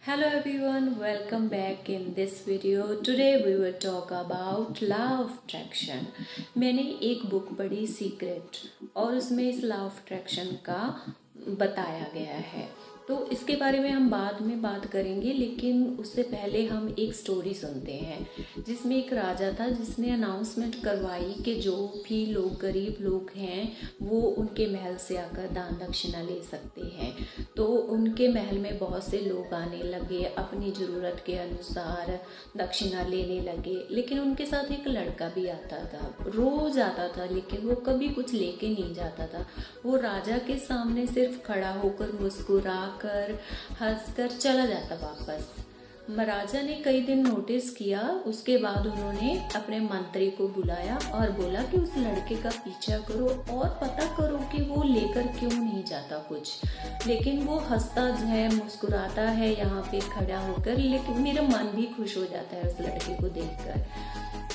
Hello everyone, welcome back in this video. Today we will talk about law of attraction. मैंने एक book पढ़ी secret और उसमें इस लॉ ऑफ अट्रैक्शन का बताया गया है, तो इसके बारे में हम बाद में बात करेंगे। लेकिन उससे पहले हम एक स्टोरी सुनते हैं जिसमें एक राजा था जिसने अनाउंसमेंट करवाई कि जो भी लोग गरीब लोग हैं वो उनके महल से आकर दान दक्षिणा ले सकते हैं। तो उनके महल में बहुत से लोग आने लगे, अपनी ज़रूरत के अनुसार दक्षिणा लेने लगे। लेकिन उनके साथ एक लड़का भी आता था, रोज़ आता था, लेकिन वो कभी कुछ लेके नहीं जाता था। वो राजा के सामने सिर्फ खड़ा होकर मुस्कुरा कर हंस कर चला जाता वापस। महाराजा ने कई दिन नोटिस किया। उसके बाद उन्होंने अपने मंत्री को बुलाया और बोला कि उस लड़के का पीछा करो और पता करो कि वो लेकर क्यों नहीं जाता कुछ। लेकिन वो हंसता है, मुस्कुराता है यहाँ पे खड़ा होकर, लेकिन मेरा मन भी खुश हो जाता है उस लड़के को देखकर।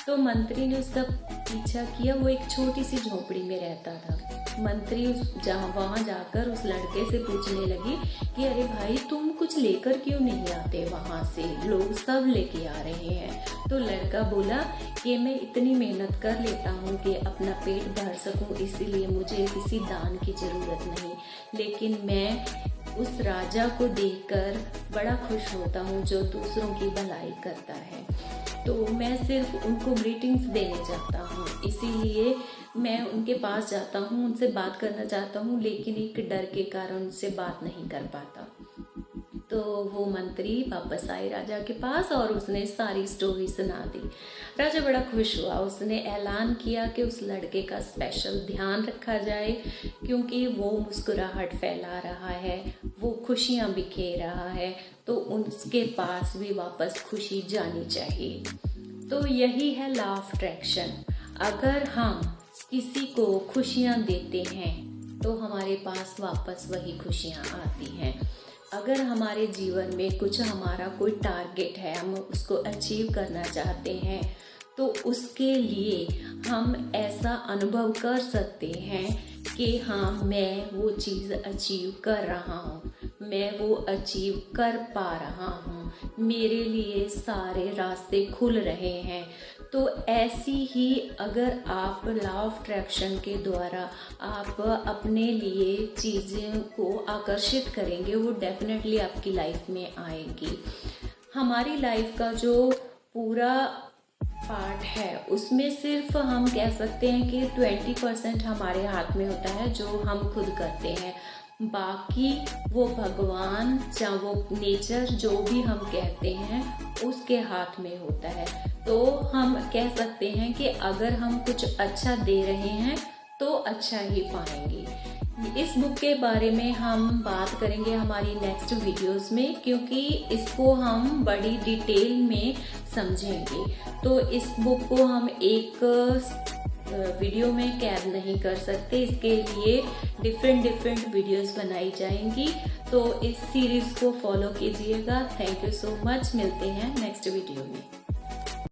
तो मंत्री ने उसका पीछा किया। वो एक छोटी सी झोपड़ी में रहता था। मंत्री वहाँ जाकर उस लड़के से पूछने लगी कि अरे भाई, तुम कुछ लेकर क्यों नहीं आते? वहाँ से लोग सब लेके आ रहे हैं। तो लड़का बोला कि मैं इतनी मेहनत कर लेता हूँ कि अपना पेट भर सकूँ, इसीलिए मुझे किसी दान की ज़रूरत नहीं। लेकिन मैं उस राजा को देखकर बड़ा खुश होता हूँ जो दूसरों की भलाई करता है। तो मैं सिर्फ उनको ग्रीटिंग्स देने चाहता हूँ, इसीलिए मैं उनके पास जाता हूँ, उनसे बात करना चाहता हूँ, लेकिन एक डर के कारण उनसे बात नहीं कर पाता। तो वो मंत्री वापस आए राजा के पास और उसने सारी स्टोरी सुना दी। राजा बड़ा खुश हुआ। उसने ऐलान किया कि उस लड़के का स्पेशल ध्यान रखा जाए, क्योंकि वो मुस्कुराहट फैला रहा है, वो खुशियाँ बिखेर रहा है, तो उसके पास भी वापस खुशी जानी चाहिए। तो यही है लॉ ऑफ अट्रैक्शन। अगर हम किसी को खुशियाँ देते हैं तो हमारे पास वापस वही खुशियाँ आती हैं। अगर हमारे जीवन में कुछ हमारा कोई टारगेट है, हम उसको अचीव करना चाहते हैं, तो उसके लिए हम ऐसा अनुभव कर सकते हैं कि हाँ, मैं वो चीज़ अचीव कर रहा हूँ, मैं वो अचीव कर पा रहा हूँ, मेरे लिए सारे रास्ते खुल रहे हैं। तो ऐसी ही अगर आप लॉ ऑफ अट्रैक्शन के द्वारा आप अपने लिए चीज़ों को आकर्षित करेंगे, वो डेफिनेटली आपकी लाइफ में आएगी। हमारी लाइफ का जो पूरा पार्ट है उसमें सिर्फ हम कह सकते हैं कि 20% हमारे हाथ में होता है जो हम खुद करते हैं। बाकी वो भगवान या वो नेचर जो भी हम कहते हैं उसके हाथ में होता है। तो हम कह सकते हैं कि अगर हम कुछ अच्छा दे रहे हैं तो अच्छा ही पाएंगे। इस बुक के बारे में हम बात करेंगे हमारी नेक्स्ट वीडियोस में, क्योंकि इसको हम बड़ी डिटेल में समझेंगे। तो इस बुक को हम एक वीडियो में कैद नहीं कर सकते, इसके लिए डिफरेंट वीडियोस बनाई जाएंगी। तो इस सीरीज को फॉलो कीजिएगा। Thank you so much. मिलते हैं नेक्स्ट वीडियो में।